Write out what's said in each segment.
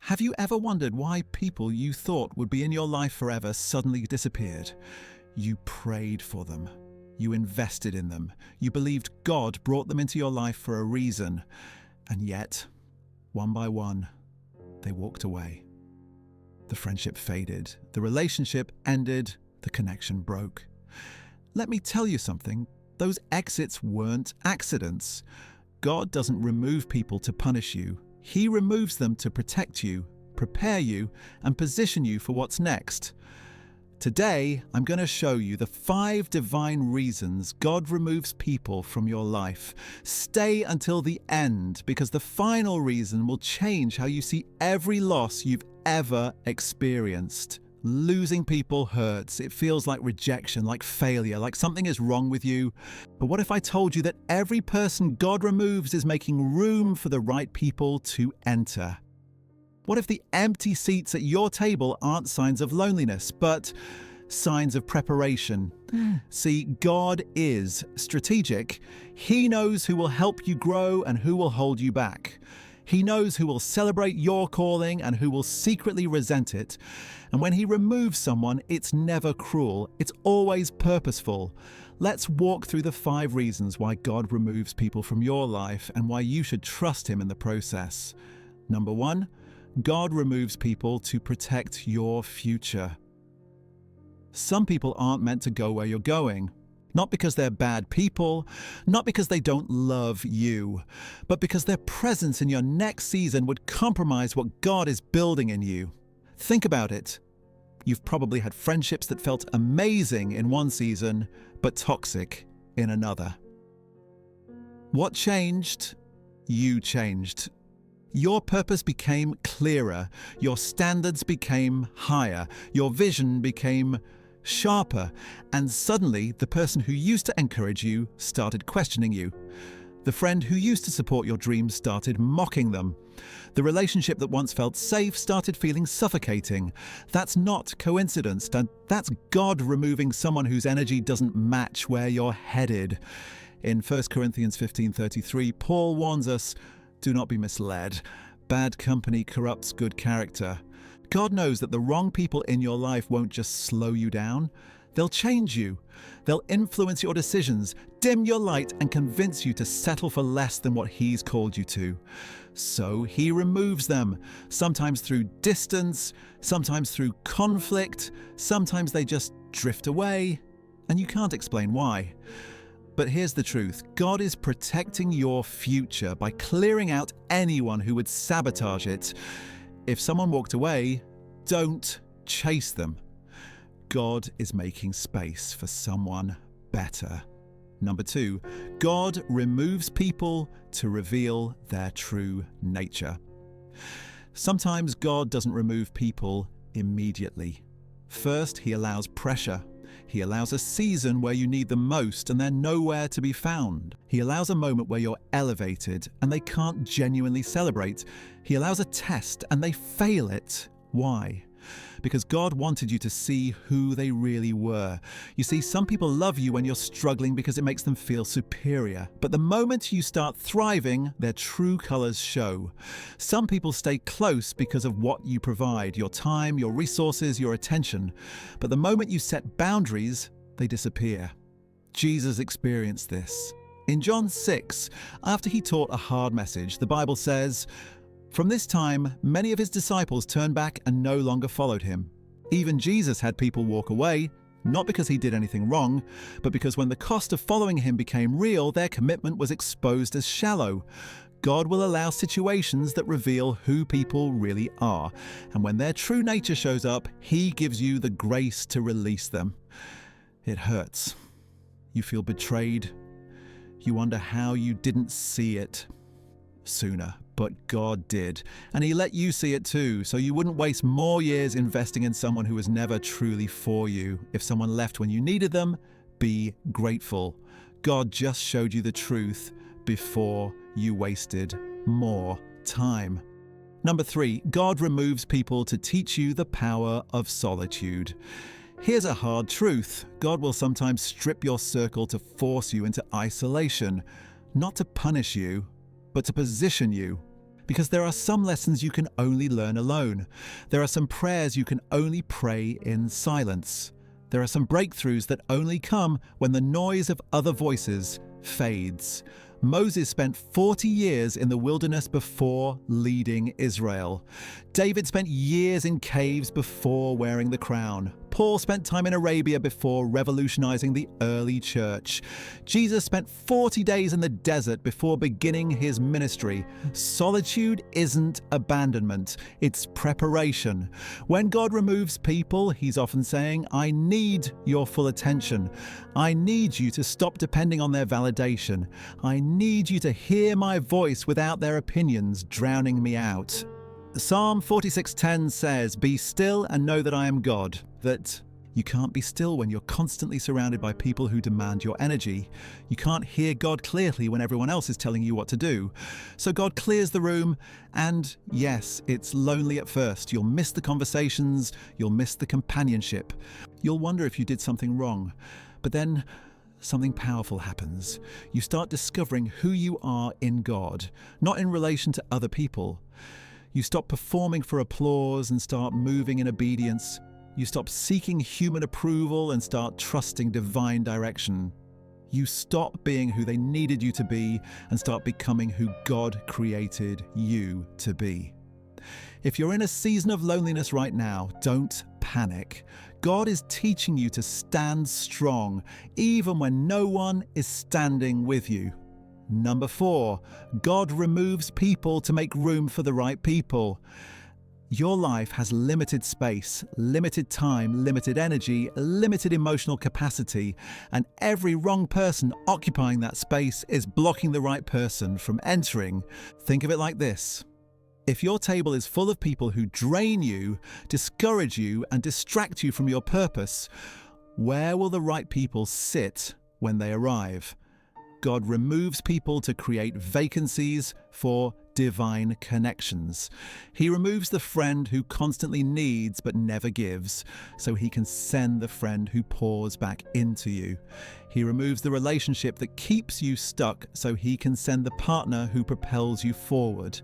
Have you ever wondered why people you thought would be in your life forever suddenly disappeared? You prayed for them. You invested in them. You believed God brought them into your life for a reason. And yet, one by one, they walked away. The friendship faded. The relationship ended. The connection broke. Let me tell you something. Those exits weren't accidents. God doesn't remove people to punish you. He removes them to protect you, prepare you, and position you for what's next. Today, I'm going to show you the 5 divine reasons God removes people from your life. Stay until the end, because the final reason will change how you see every loss you've ever experienced. Losing people hurts. It feels like rejection, like failure, like something is wrong with you. But what if I told you that every person God removes is making room for the right people to enter? What if the empty seats at your table aren't signs of loneliness, but signs of preparation? See, God is strategic. He knows who will help you grow and who will hold you back. He knows who will celebrate your calling and who will secretly resent it. And when He removes someone, it's never cruel. It's always purposeful. Let's walk through the 5 reasons why God removes people from your life and why you should trust Him in the process. Number 1, God removes people to protect your future. Some people aren't meant to go where you're going. Not because they're bad people, not because they don't love you, but because their presence in your next season would compromise what God is building in you. Think about it. You've probably had friendships that felt amazing in one season, but toxic in another. What changed? You changed. Your purpose became clearer, your standards became higher, your vision became sharper, and suddenly the person who used to encourage you started questioning you. The friend who used to support your dreams started mocking them. The relationship that once felt safe started feeling suffocating. That's not coincidence, that's God removing someone whose energy doesn't match where you're headed. In 1 Corinthians 15:33, Paul warns us, "Do not be misled. Bad company corrupts good character." God knows that the wrong people in your life won't just slow you down. They'll change you. They'll influence your decisions, dim your light, and convince you to settle for less than what He's called you to. So He removes them, sometimes through distance, sometimes through conflict, sometimes they just drift away, and you can't explain why. But here's the truth. God is protecting your future by clearing out anyone who would sabotage it. If someone walked away, don't chase them. God is making space for someone better. Number 2, God removes people to reveal their true nature. Sometimes God doesn't remove people immediately. First, He allows pressure. He allows a season where you need them most and they're nowhere to be found. He allows a moment where you're elevated and they can't genuinely celebrate. He allows a test and they fail it. Why? Because God wanted you to see who they really were. You see, some people love you when you're struggling because it makes them feel superior. But the moment you start thriving, their true colors show. Some people stay close because of what you provide, your time, your resources, your attention. But the moment you set boundaries, they disappear. Jesus experienced this. In John 6, after He taught a hard message, the Bible says, "From this time, many of His disciples turned back and no longer followed Him." Even Jesus had people walk away, not because He did anything wrong, but because when the cost of following Him became real, their commitment was exposed as shallow. God will allow situations that reveal who people really are, and when their true nature shows up, He gives you the grace to release them. It hurts. You feel betrayed. You wonder how you didn't see it sooner. But God did, and He let you see it too, so you wouldn't waste more years investing in someone who was never truly for you. If someone left when you needed them, be grateful. God just showed you the truth before you wasted more time. Number 3, God removes people to teach you the power of solitude. Here's a hard truth. God will sometimes strip your circle to force you into isolation, not to punish you, but to position you. Because there are some lessons you can only learn alone. There are some prayers you can only pray in silence. There are some breakthroughs that only come when the noise of other voices fades. Moses spent 40 years in the wilderness before leading Israel. David spent years in caves before wearing the crown. Paul spent time in Arabia before revolutionizing the early church. Jesus spent 40 days in the desert before beginning his ministry. Solitude isn't abandonment, it's preparation. When God removes people, he's often saying, I need your full attention. I need you to stop depending on their validation. I need you to hear my voice without their opinions drowning me out. Psalm 46:10 says, Be still and know that I am God. That you can't be still when you're constantly surrounded by people who demand your energy. You can't hear God clearly when everyone else is telling you what to do. So God clears the room, and yes, it's lonely at first. You'll miss the conversations, you'll miss the companionship. You'll wonder if you did something wrong. But then something powerful happens. You start discovering who you are in God, not in relation to other people. You stop performing for applause and start moving in obedience. You stop seeking human approval and start trusting divine direction. You stop being who they needed you to be and start becoming who God created you to be. If you're in a season of loneliness right now, don't panic. God is teaching you to stand strong, even when no one is standing with you. Number 4, God removes people to make room for the right people. Your life has limited space, limited time, limited energy, limited emotional capacity, and every wrong person occupying that space is blocking the right person from entering. Think of it like this. If your table is full of people who drain you, discourage you, and distract you from your purpose, where will the right people sit when they arrive? God removes people to create vacancies for divine connections. He removes the friend who constantly needs but never gives, so he can send the friend who pours back into you. He removes the relationship that keeps you stuck, so he can send the partner who propels you forward.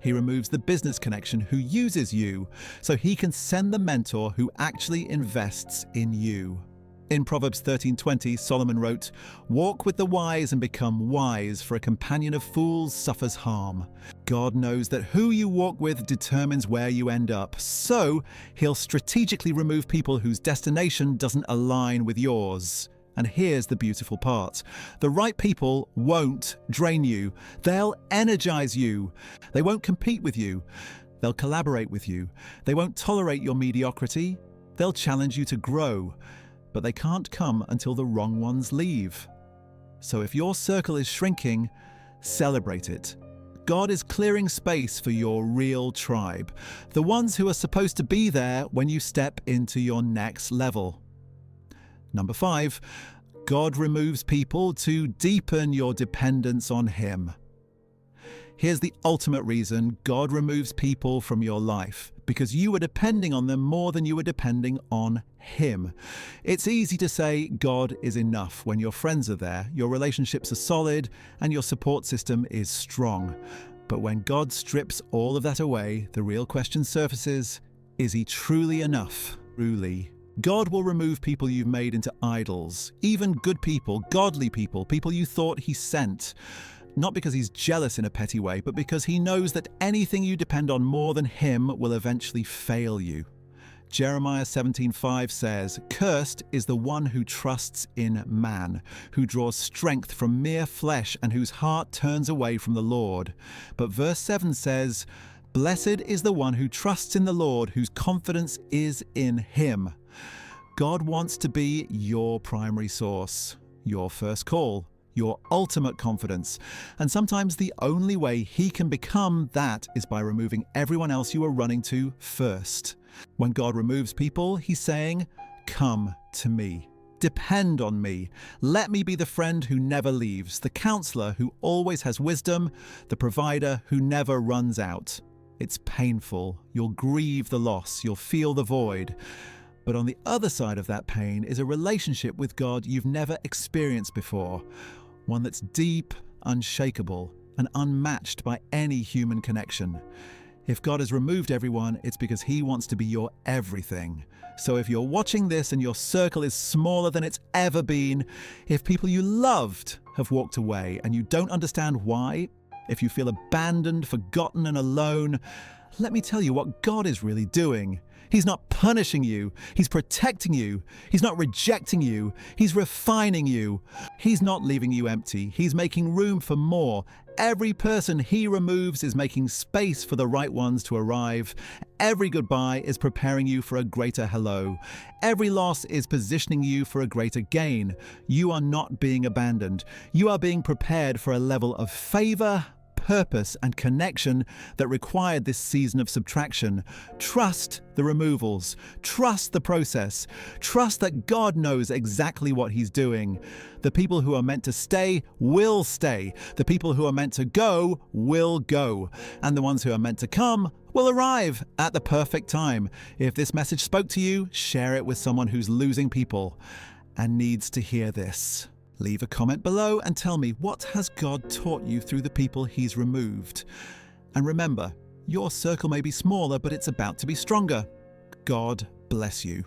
He removes the business connection who uses you, so he can send the mentor who actually invests in you. In Proverbs 13:20, Solomon wrote, Walk with the wise and become wise, for a companion of fools suffers harm. God knows that who you walk with determines where you end up, so he'll strategically remove people whose destination doesn't align with yours. And here's the beautiful part. The right people won't drain you. They'll energize you. They won't compete with you. They'll collaborate with you. They won't tolerate your mediocrity. They'll challenge you to grow. But they can't come until the wrong ones leave. So if your circle is shrinking, celebrate it. God is clearing space for your real tribe, the ones who are supposed to be there when you step into your next level. Number 5, God removes people to deepen your dependence on Him. Here's the ultimate reason God removes people from your life, because you were depending on them more than you were depending on Him. It's easy to say God is enough when your friends are there, your relationships are solid, and your support system is strong. But when God strips all of that away, the real question surfaces, is He truly enough? Truly. God will remove people you've made into idols, even good people, godly people, people you thought He sent. Not because He's jealous in a petty way, but because He knows that anything you depend on more than Him will eventually fail you. Jeremiah 17:5 says, Cursed is the one who trusts in man, who draws strength from mere flesh and whose heart turns away from the Lord. But verse 7 says, Blessed is the one who trusts in the Lord, whose confidence is in Him. God wants to be your primary source, your first call, your ultimate confidence. And sometimes the only way He can become that is by removing everyone else you are running to first. When God removes people, He's saying, Come to me. Depend on me. Let me be the friend who never leaves, the counselor who always has wisdom, the provider who never runs out. It's painful. You'll grieve the loss. You'll feel the void. But on the other side of that pain is a relationship with God you've never experienced before, one that's deep, unshakable, and unmatched by any human connection. If God has removed everyone, it's because He wants to be your everything. So if you're watching this and your circle is smaller than it's ever been, if people you loved have walked away and you don't understand why, if you feel abandoned, forgotten, and alone, let me tell you what God is really doing. He's not punishing you. He's protecting you. He's not rejecting you. He's refining you. He's not leaving you empty. He's making room for more. Every person He removes is making space for the right ones to arrive. Every goodbye is preparing you for a greater hello. Every loss is positioning you for a greater gain. You are not being abandoned. You are being prepared for a level of favor, purpose, and connection that required this season of subtraction. Trust the removals. Trust the process. Trust that God knows exactly what He's doing. The people who are meant to stay will stay. The people who are meant to go will go. And the ones who are meant to come will arrive at the perfect time. If this message spoke to you, share it with someone who's losing people and needs to hear this. Leave a comment below and tell me, what has God taught you through the people He's removed? And remember, your circle may be smaller, but it's about to be stronger. God bless you.